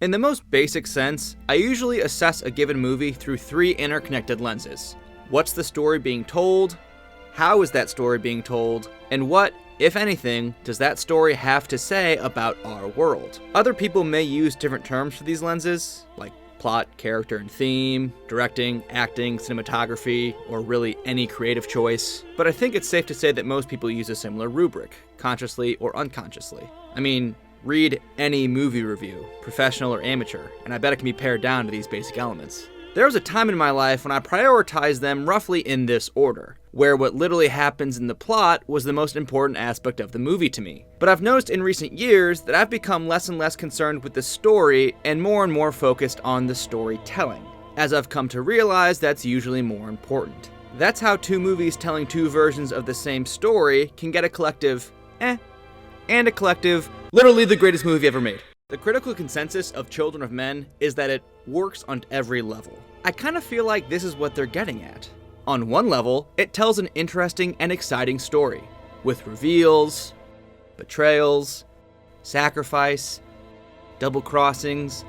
In the most basic sense, I usually assess a given movie through three interconnected lenses. What's the story being told? How is that story being told? And what, if anything, does that story have to say about our world? Other people may use different terms for these lenses, like plot, character, and theme, directing, acting, cinematography, or really any creative choice. But I think it's safe to say that most people use a similar rubric, consciously or unconsciously. I mean, read any movie review, professional or amateur, and I bet it can be pared down to these basic elements. There was a time in my life when I prioritized them roughly in this order, where what literally happens in the plot was the most important aspect of the movie to me. But I've noticed in recent years that I've become less and less concerned with the story and more focused on the storytelling, as I've come to realize that's usually more important. That's how two movies telling two versions of the same story can get a collective and a collective, literally the greatest movie ever made. The critical consensus of Children of Men is that it works on every level. I kind of feel like this is what they're getting at. On one level, it tells an interesting and exciting story, with reveals, betrayals, sacrifice, double crossings,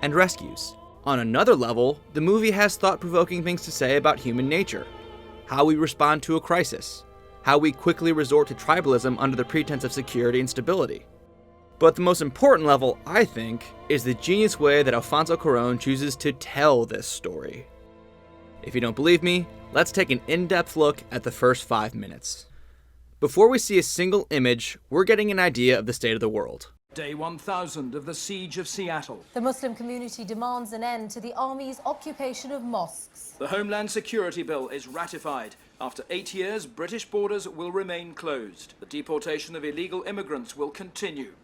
and rescues. On another level, the movie has thought-provoking things to say about human nature, how we respond to a crisis, how we quickly resort to tribalism under the pretense of security and stability. But the most important level, I think, is the genius way that Alfonso Cuarón chooses to tell this story. If you don't believe me, let's take an in-depth look at the first 5 minutes. Before we see a single image, we're getting an idea of the state of the world. Day 1000 of the Siege of Seattle. The Muslim community demands an end to the army's occupation of mosques. The Homeland Security Bill is ratified. After 8 years, British borders will remain closed. The deportation of illegal immigrants will continue.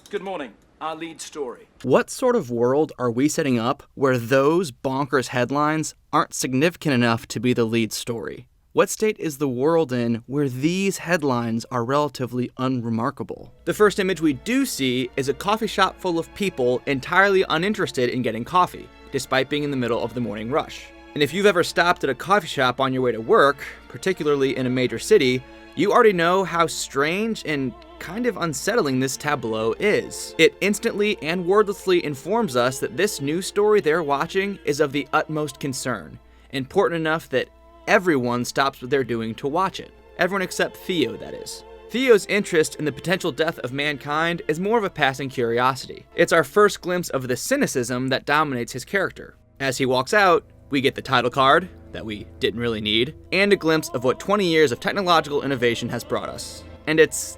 Good morning. Our lead story. What sort of world are we setting up where those bonkers headlines aren't significant enough to be the lead story? What state is the world in where these headlines are relatively unremarkable? The first image we do see is a coffee shop full of people entirely uninterested in getting coffee, despite being in the middle of the morning rush. And if you've ever stopped at a coffee shop on your way to work, particularly in a major city, you already know how strange and kind of unsettling this tableau is. It instantly and wordlessly informs us that this news story they're watching is of the utmost concern, important enough that everyone stops what they're doing to watch it. Everyone except Theo, that is. Theo's interest in the potential death of mankind is more of a passing curiosity. It's our first glimpse of the cynicism that dominates his character. As he walks out, we get the title card, that we didn't really need, and a glimpse of what 20 years of technological innovation has brought us. And it's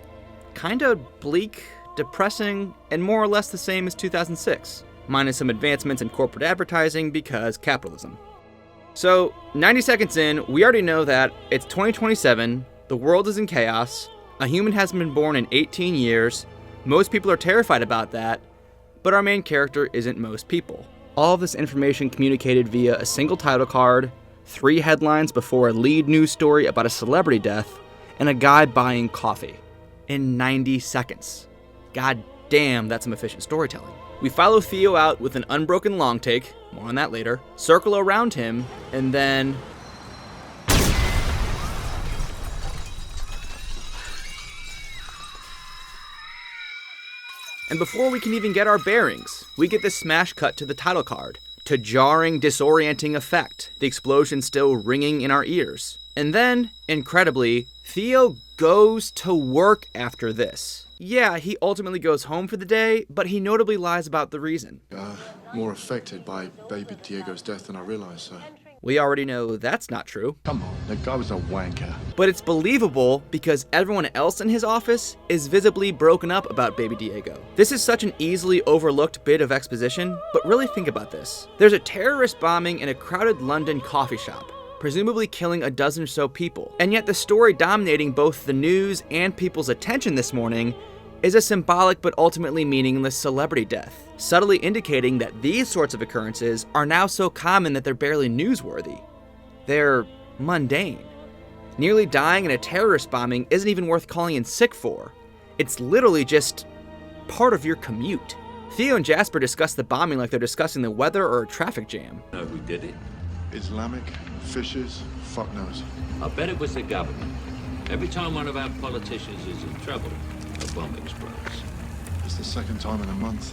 kinda bleak, depressing, and more or less the same as 2006, minus some advancements in corporate advertising because capitalism. So, 90 seconds in, we already know that it's 2027, the world is in chaos, a human hasn't been born in 18 years, most people are terrified about that, but our main character isn't most people. All of this information communicated via a single title card, 3 headlines before a lead news story about a celebrity death, and a guy buying coffee. In 90 seconds. God damn, that's some efficient storytelling. We follow Theo out with an unbroken long take, more on that later, circle around him, and then... And before we can even get our bearings, we get this smash cut to the title card, to jarring, disorienting effect, the explosion still ringing in our ears. And then, incredibly, Theo goes to work after this. Yeah, he ultimately goes home for the day, but he notably lies about the reason. More affected by baby Diego's death than I realized, sir. We already know that's not true. Come on, the guy was a wanker. But it's believable because everyone else in his office is visibly broken up about baby Diego. This is such an easily overlooked bit of exposition, but really think about this. There's a terrorist bombing in a crowded London coffee shop, presumably killing a dozen or so people. And yet the story dominating both the news and people's attention this morning is a symbolic but ultimately meaningless celebrity death, subtly indicating that these sorts of occurrences are now so common that they're barely newsworthy. They're mundane. Nearly dying in a terrorist bombing isn't even worth calling in sick for. It's literally just part of your commute. Theo and Jasper discuss the bombing like they're discussing the weather or a traffic jam. Know who did it? Islamic, fishes, fuck knows. I bet it was the government. Every time one of our politicians is in trouble, a bomb explodes. It's the second time in a month.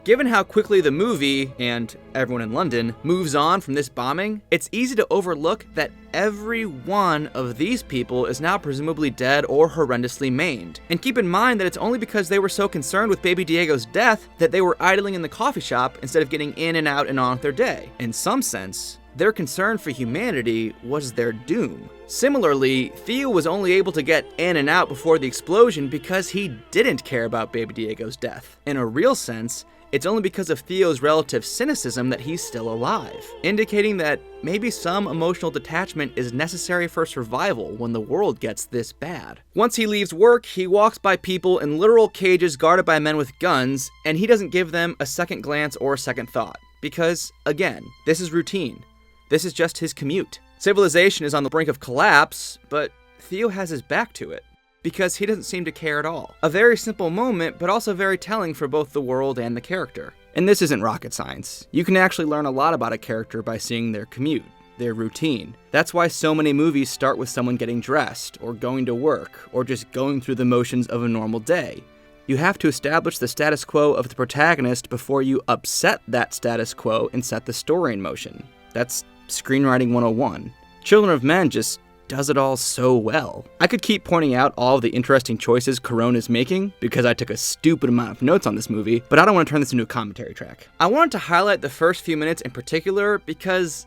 Given how quickly the movie, and everyone in London, moves on from this bombing, it's easy to overlook that every one of these people is now presumably dead or horrendously maimed. And keep in mind that it's only because they were so concerned with baby Diego's death that they were idling in the coffee shop instead of getting in and out and on with their day. In some sense, their concern for humanity was their doom. Similarly, Theo was only able to get in and out before the explosion because he didn't care about baby Diego's death. In a real sense, it's only because of Theo's relative cynicism that he's still alive, indicating that maybe some emotional detachment is necessary for survival when the world gets this bad. Once he leaves work, he walks by people in literal cages guarded by men with guns, and he doesn't give them a second glance or a second thought. Because, again, this is routine. This is just his commute. Civilization is on the brink of collapse, but Theo has his back to it, because he doesn't seem to care at all. A very simple moment, but also very telling for both the world and the character. And this isn't rocket science. You can actually learn a lot about a character by seeing their commute, their routine. That's why so many movies start with someone getting dressed, or going to work, or just going through the motions of a normal day. You have to establish the status quo of the protagonist before you upset that status quo and set the story in motion. That's screenwriting 101. Children of Men just does it all so well. I could keep pointing out all of the interesting choices Cuarón is making, because I took a stupid amount of notes on this movie, but I don't want to turn this into a commentary track. I wanted to highlight the first few minutes in particular because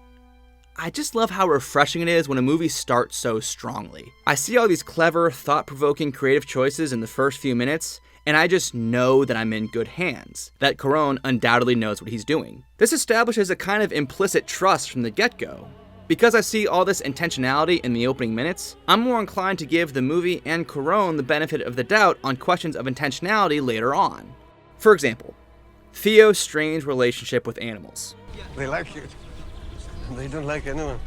I just love how refreshing it is when a movie starts so strongly. I see all these clever, thought-provoking, creative choices in the first few minutes, and I just know that I'm in good hands, that Cuarón undoubtedly knows what he's doing. This establishes a kind of implicit trust from the get-go. Because I see all this intentionality in the opening minutes, I'm more inclined to give the movie and Cuarón the benefit of the doubt on questions of intentionality later on. For example, Theo's strange relationship with animals. They like you. They don't like anyone.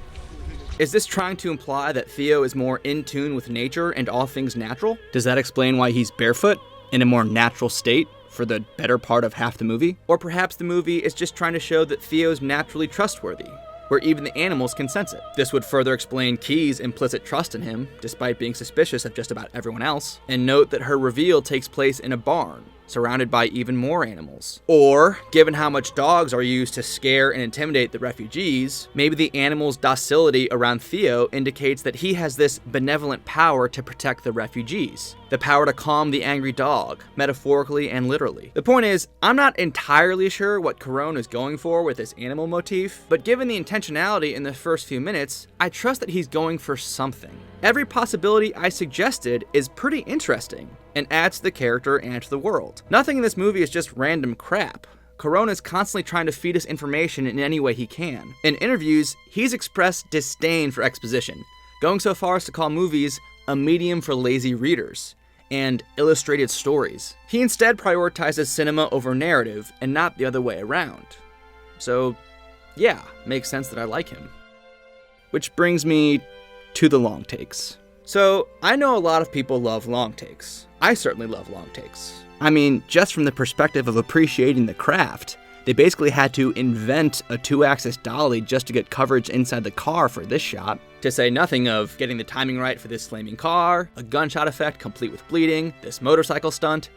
Is this trying to imply that Theo is more in tune with nature and all things natural? Does that explain why he's barefoot, in a more natural state, for the better part of half the movie? Or perhaps the movie is just trying to show that Theo's naturally trustworthy, where even the animals can sense it. This would further explain Key's implicit trust in him, despite being suspicious of just about everyone else. And note that her reveal takes place in a barn, surrounded by even more animals. Or, given how much dogs are used to scare and intimidate the refugees, maybe the animals' docility around Theo indicates that he has this benevolent power to protect the refugees. The power to calm the angry dog, metaphorically and literally. The point is, I'm not entirely sure what Cuarón is going for with this animal motif, but given the intentionality in the first few minutes, I trust that he's going for something. Every possibility I suggested is pretty interesting, and adds to the character and to the world. Nothing in this movie is just random crap. Cuarón is constantly trying to feed us information in any way he can. In interviews, he's expressed disdain for exposition, going so far as to call movies a medium for lazy readers, and illustrated stories. He instead prioritizes cinema over narrative, and not the other way around. So, yeah, makes sense that I like him. Which brings me to the long takes. So, I know a lot of people love long takes. I certainly love long takes. I mean, just from the perspective of appreciating the craft, they basically had to invent a 2-axis dolly just to get coverage inside the car for this shot. To say nothing of getting the timing right for this flaming car, a gunshot effect complete with bleeding, this motorcycle stunt,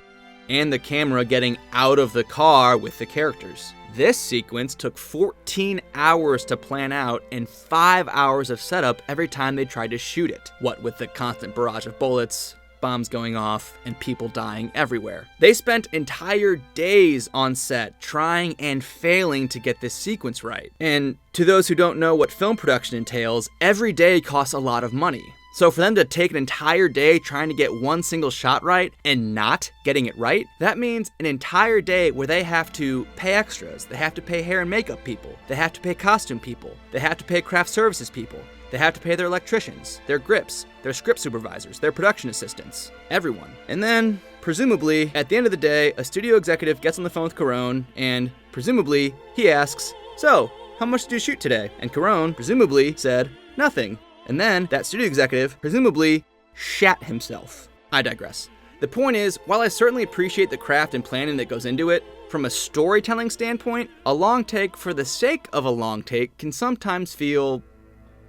and the camera getting out of the car with the characters. This sequence took 14 hours to plan out and 5 hours of setup every time they tried to shoot it. What with the constant barrage of bullets, bombs going off, and people dying everywhere. They spent entire days on set trying and failing to get this sequence right. And to those who don't know what film production entails, every day costs a lot of money. So for them to take an entire day trying to get one single shot right and not getting it right, that means an entire day where they have to pay extras, they have to pay hair and makeup people, they have to pay costume people, they have to pay craft services people, they have to pay their electricians, their grips, their script supervisors, their production assistants, everyone. And then, presumably, at the end of the day, a studio executive gets on the phone with Cuarón, and presumably, he asks, "So, how much did you shoot today?" And Cuarón, presumably, said, "Nothing." And then, that studio executive, presumably, shat himself. I digress. The point is, while I certainly appreciate the craft and planning that goes into it, from a storytelling standpoint, a long take for the sake of a long take can sometimes feel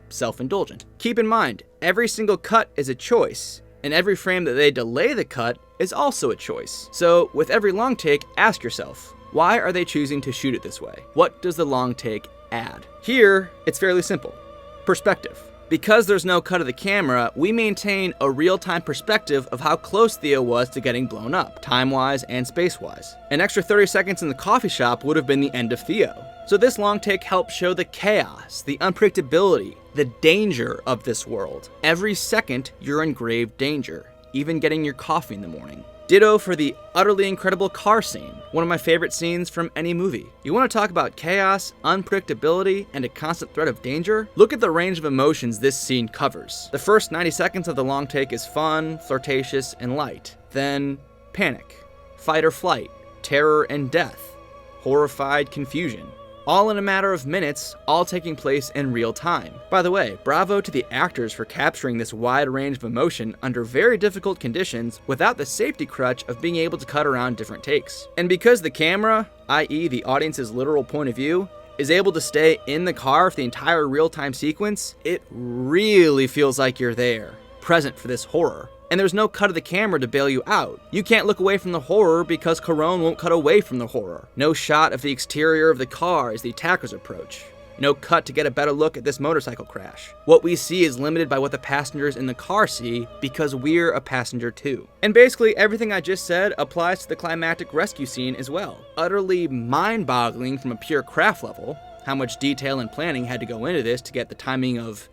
self-indulgent. Keep in mind, every single cut is a choice, and every frame that they delay the cut is also a choice. So, with every long take, ask yourself, Why are they choosing to shoot it this way? What does the long take add? Here, it's fairly simple. Perspective. Because there's no cut of the camera, we maintain a real-time perspective of how close Theo was to getting blown up, time-wise and space-wise. An extra 30 seconds in the coffee shop would have been the end of Theo. So this long take helps show the chaos, the unpredictability, the danger of this world. Every second, you're in grave danger, even getting your coffee in the morning. Ditto for the utterly incredible car scene, one of my favorite scenes from any movie. You want to talk about chaos, unpredictability, and a constant threat of danger? Look at the range of emotions this scene covers. The first 90 seconds of the long take is fun, flirtatious, and light. Then, panic, fight or flight, terror and death, horrified confusion. All in a matter of minutes, all taking place in real time. By the way, bravo to the actors for capturing this wide range of emotion under very difficult conditions without the safety crutch of being able to cut around different takes. And because the camera, i.e. the audience's literal point of view, is able to stay in the car for the entire real-time sequence, it really feels like you're there, present for this horror. And there's no cut of the camera to bail you out. You can't look away from the horror because Cuarón won't cut away from the horror. No shot of the exterior of the car as the attackers approach. No cut to get a better look at this motorcycle crash. What we see is limited by what the passengers in the car see because we're a passenger too. And basically everything I just said applies to the climactic rescue scene as well. Utterly mind-boggling from a pure craft level, how much detail and planning had to go into this to get the timing of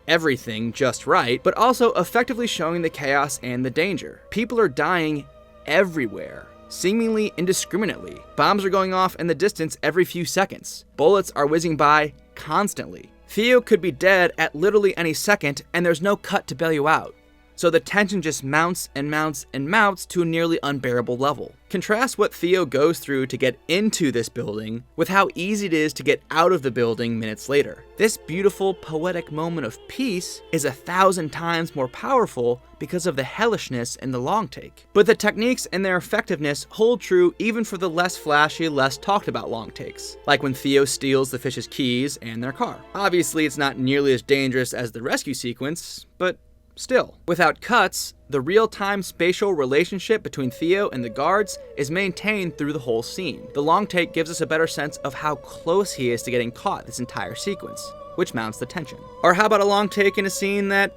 everything just right, but also effectively showing the chaos and the danger. People are dying everywhere, seemingly indiscriminately. Bombs are going off in the distance every few seconds. Bullets are whizzing by constantly. Theo could be dead at literally any second, and there's no cut to bail you out. So the tension just mounts and mounts and mounts to a nearly unbearable level. Contrast what Theo goes through to get into this building with how easy it is to get out of the building minutes later. This beautiful, poetic moment of peace is 1,000 times more powerful because of the hellishness in the long take. But the techniques and their effectiveness hold true even for the less flashy, less talked about long takes, like when Theo steals the fish's keys and their car. Obviously, it's not nearly as dangerous as the rescue sequence, but still, without cuts, the real-time spatial relationship between Theo and the guards is maintained through the whole scene. The long take gives us a better sense of how close he is to getting caught this entire sequence, which mounts the tension. Or how about a long take in a scene that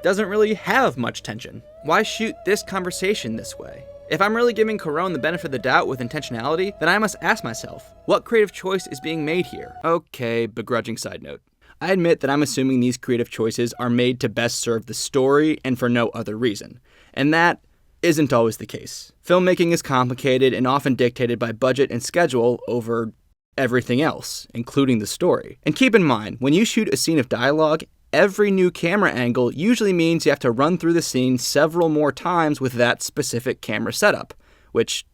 doesn't really have much tension? Why shoot this conversation this way? If I'm really giving Cuarón the benefit of the doubt with intentionality, then I must ask myself, what creative choice is being made here? Okay, begrudging side note. I admit that I'm assuming these creative choices are made to best serve the story and for no other reason, and that isn't always the case. Filmmaking is complicated and often dictated by budget and schedule over everything else, including the story. And keep in mind, when you shoot a scene of dialogue, every new camera angle usually means you have to run through the scene several more times with that specific camera setup, which,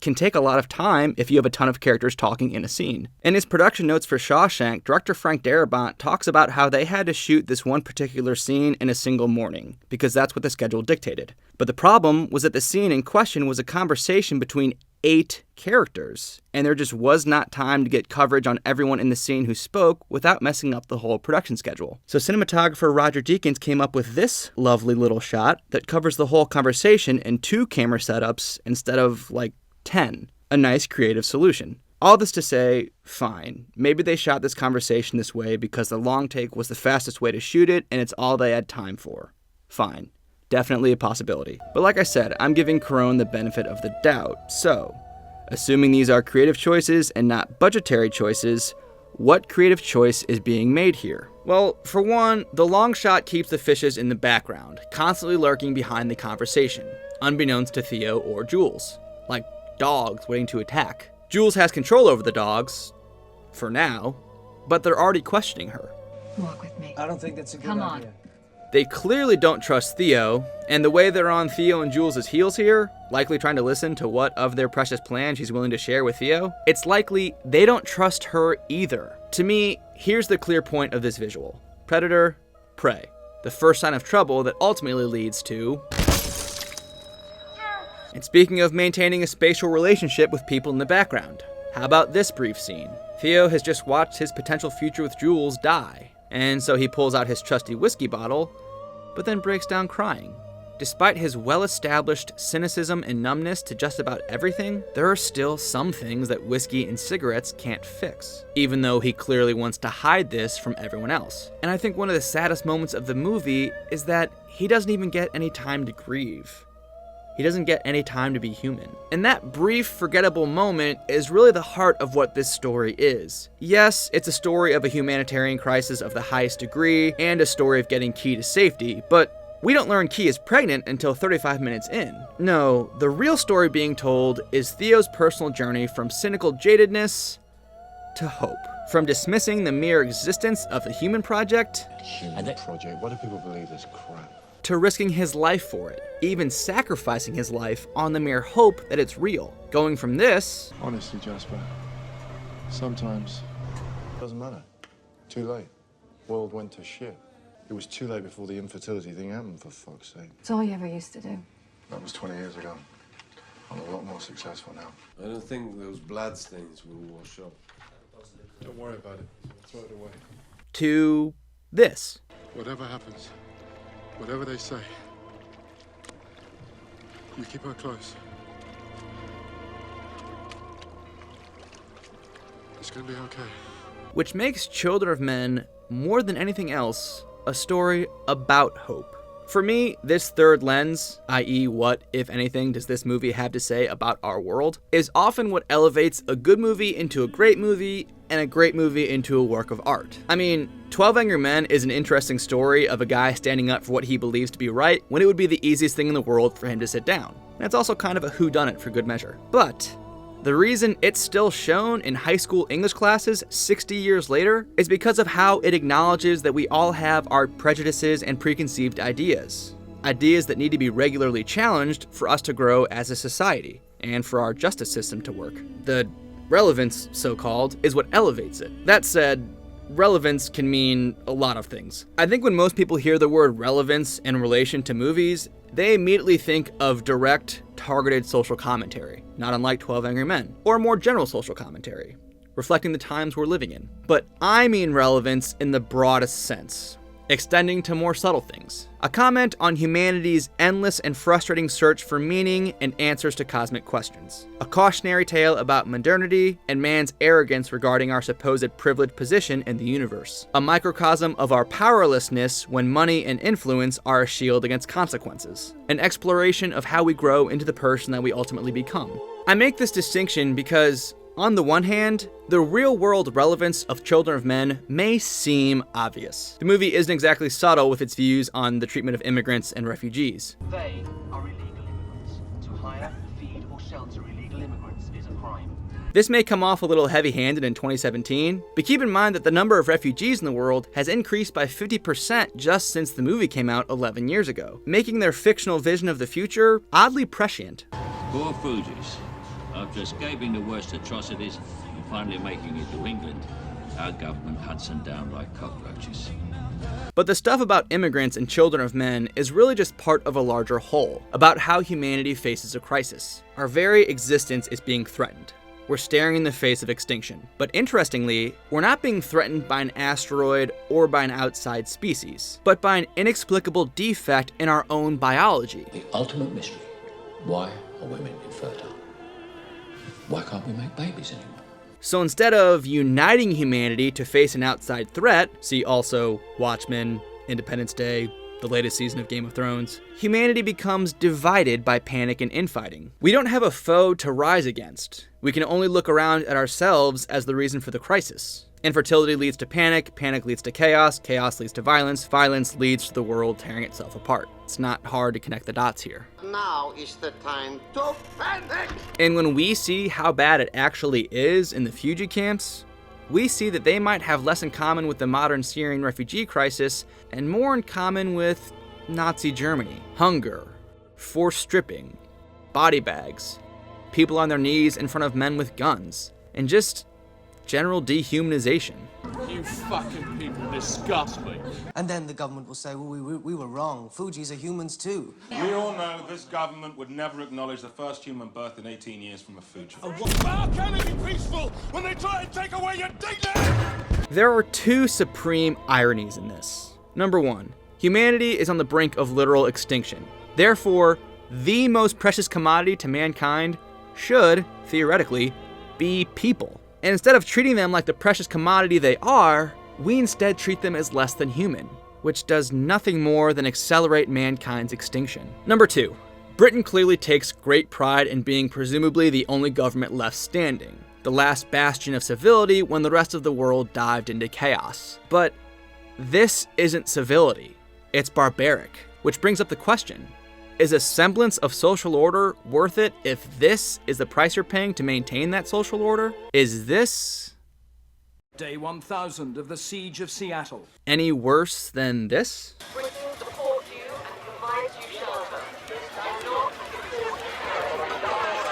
can take a lot of time if you have a ton of characters talking in a scene. In his production notes for Shawshank, director Frank Darabont talks about how they had to shoot this one particular scene in a single morning, because that's what the schedule dictated. But the problem was that the scene in question was a conversation between 8 characters, and there just was not time to get coverage on everyone in the scene who spoke without messing up the whole production schedule. So cinematographer Roger Deakins came up with this lovely little shot that covers the whole conversation in 2 camera setups instead of 10. A nice creative solution. All this to say, fine. Maybe they shot this conversation this way because the long take was the fastest way to shoot it and it's all they had time for. Fine. Definitely a possibility. But like I said, I'm giving Cuarón the benefit of the doubt. So, assuming these are creative choices and not budgetary choices, what creative choice is being made here? Well, for one, the long shot keeps the fishes in the background, constantly lurking behind the conversation, unbeknownst to Theo or Jules. Like dogs waiting to attack. Jules has control over the dogs, for now, but they're already questioning her. Walk with me. I don't think that's a good Come idea. on. They clearly don't trust Theo, and the way they're on Theo and Jules' heels here, likely trying to listen to what of their precious plan she's willing to share with Theo, it's likely they don't trust her either. To me, here's the clear point of this visual. Predator, prey. The first sign of trouble that ultimately leads to... And speaking of maintaining a spatial relationship with people in the background, how about this brief scene? Theo has just watched his potential future with Jules die, and so he pulls out his trusty whiskey bottle, but then breaks down crying. despite his well-established cynicism and numbness to just about everything, there are still some things that whiskey and cigarettes can't fix, even though he clearly wants to hide this from everyone else. And I think one of the saddest moments of the movie is that he doesn't even get any time to grieve. He doesn't get any time to be human. And that brief, forgettable moment is really the heart of what this story is. Yes, it's a story of a humanitarian crisis of the highest degree, and a story of getting Key to safety, but we don't learn Key is pregnant until 35 minutes in. No, the real story being told is Theo's personal journey from cynical jadedness to hope. From dismissing the mere existence of the human project, Project. Why do people believe this crap? to risking his life for it, even sacrificing his life on the mere hope that it's real. Going from this, Honestly, Jasper, sometimes doesn't matter. Too late. World went to shit. It was too late before the infertility thing happened, for fuck's sake. It's all you ever used to do. That was 20 years ago. I'm a lot more successful now. I don't think those blood stains will wash up. Don't worry about it. Throw it away. to this. Whatever happens, whatever they say, you keep her close. It's gonna be okay. Which makes Children of Men, more than anything else, a story about hope. For me, this third lens, i.e. what, if anything, does this movie have to say about our world, is often what elevates a good movie into a great movie, and a great movie into a work of art. I mean, 12 Angry Men is an interesting story of a guy standing up for what he believes to be right, when it would be the easiest thing in the world for him to sit down. And it's also kind of a whodunit for good measure. But the reason it's still shown in high school English classes 60 years later is because of how it acknowledges that we all have our prejudices and preconceived ideas. Ideas that need to be regularly challenged for us to grow as a society, and for our justice system to work. The relevance, so-called, is what elevates it. That said, relevance can mean a lot of things. I think when most people hear the word relevance in relation to movies, they immediately think of direct, targeted social commentary, not unlike 12 Angry Men, or more general social commentary, reflecting the times we're living in. But I mean relevance in the broadest sense, extending to more subtle things. A comment on humanity's endless and frustrating search for meaning and answers to cosmic questions. A cautionary tale about modernity and man's arrogance regarding our supposed privileged position in the universe. A microcosm of our powerlessness when money and influence are a shield against consequences. An exploration of how we grow into the person that we ultimately become. I make this distinction because, on the one hand, the real-world relevance of Children of Men may seem obvious. The movie isn't exactly subtle with its views on the treatment of immigrants and refugees. They are illegal immigrants. To hire, feed, or shelter illegal immigrants is a crime. This may come off a little heavy-handed in 2017, but keep in mind that the number of refugees in the world has increased by 50% just since the movie came out 11 years ago, making their fictional vision of the future oddly prescient. Poor Fugees. After escaping the worst atrocities and finally making it to England, our government hunts them down like cockroaches. But the stuff about immigrants and Children of Men is really just part of a larger whole, about how humanity faces a crisis. Our very existence is being threatened. We're staring in the face of extinction. But interestingly, we're not being threatened by an asteroid or by an outside species, but by an inexplicable defect in our own biology. The ultimate mystery. Why are women infertile? Why can't we make babies anymore? So instead of uniting humanity to face an outside threat, see also Watchmen, Independence Day, the latest season of Game of Thrones, humanity becomes divided by panic and infighting. We don't have a foe to rise against. We can only look around at ourselves as the reason for the crisis. Infertility leads to panic leads to chaos leads to violence leads to the world tearing itself apart. It's not hard to connect the dots here. Now is the time to panic! And when we see how bad it actually is in the refugee camps, we see that they might have less in common with the modern Syrian refugee crisis and more in common with Nazi Germany. Hunger, forced stripping, body bags, people on their knees in front of men with guns, and just general dehumanization. You fucking people disgust me. And then the government will say, well, we were wrong. Fugees are humans too. We all know this government would never acknowledge the first human birth in 18 years from a Fuji. How can it be peaceful when they try and take away your dignity? There are two supreme ironies in this. Number one, humanity is on the brink of literal extinction. Therefore, the most precious commodity to mankind should, theoretically, be people. And instead of treating them like the precious commodity they are, we instead treat them as less than human, which does nothing more than accelerate mankind's extinction. Number 2. Britain clearly takes great pride in being presumably the only government left standing, the last bastion of civility when the rest of the world dived into chaos. But this isn't civility, it's barbaric, which brings up the question, is a semblance of social order worth it if this is the price you're paying to maintain that social order? Is this Day 1000 of the Siege of Seattle. any worse than this?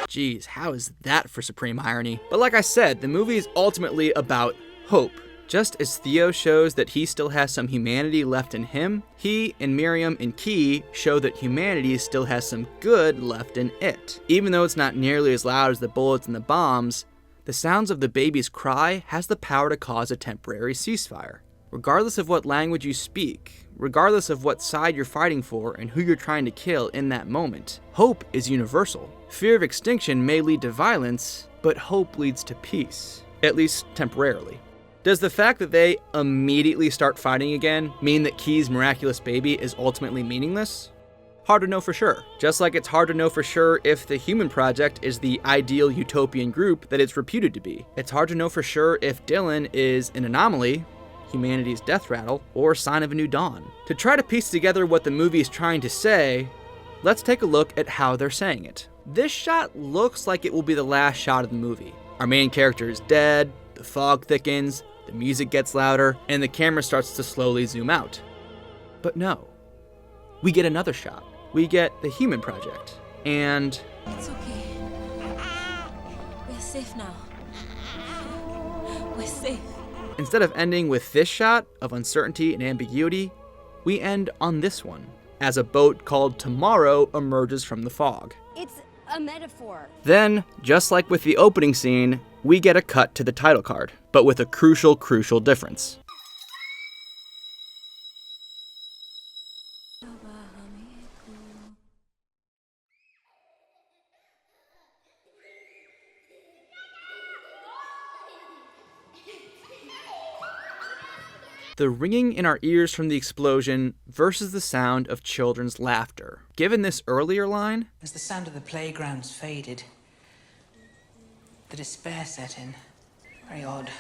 Geez, how is that for supreme irony? But like I said, the movie is ultimately about hope. Just as Theo shows that he still has some humanity left in him, he and Miriam and Key show that humanity still has some good left in it. Even though it's not nearly as loud as the bullets and the bombs, the sounds of the baby's cry has the power to cause a temporary ceasefire. Regardless of what language you speak, regardless of what side you're fighting for and who you're trying to kill in that moment, hope is universal. Fear of extinction may lead to violence, but hope leads to peace, at least temporarily. Does the fact that they immediately start fighting again mean that Key's miraculous baby is ultimately meaningless? Hard to know for sure. Just like it's hard to know for sure if the Human Project is the ideal utopian group that it's reputed to be. It's hard to know for sure if Dylan is an anomaly, humanity's death rattle, or a sign of a new dawn. To try to piece together what the movie is trying to say, let's take a look at how they're saying it. This shot looks like it will be the last shot of the movie. Our main character is dead, the fog thickens, the music gets louder, and the camera starts to slowly zoom out. But no. We get another shot. We get the Human Project. And it's okay. We're safe now. We're safe. Instead of ending with this shot of uncertainty and ambiguity, we end on this one, as a boat called Tomorrow emerges from the fog. It's a metaphor. Then, just like with the opening scene, we get a cut to the title card, but with a crucial difference. The ringing in our ears from the explosion versus the sound of children's laughter. Given this earlier line, as the sound of the playgrounds faded, the despair set in. Very odd.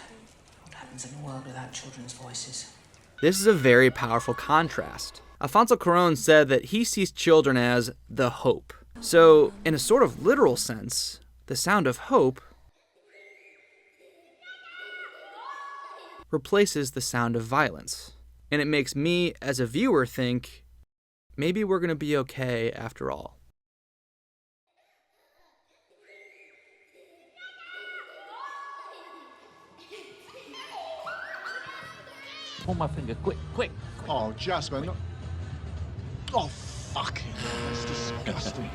What happens in a world without children's voices? This is a very powerful contrast. Alfonso Cuarón said that he sees children as the hope. So, in a sort of literal sense, the sound of hope replaces the sound of violence. And it makes me, as a viewer, think, maybe we're going to be okay after all. Pull my finger, quick, quick. Oh, Jasper, no. Oh, fucking hell, that's disgusting.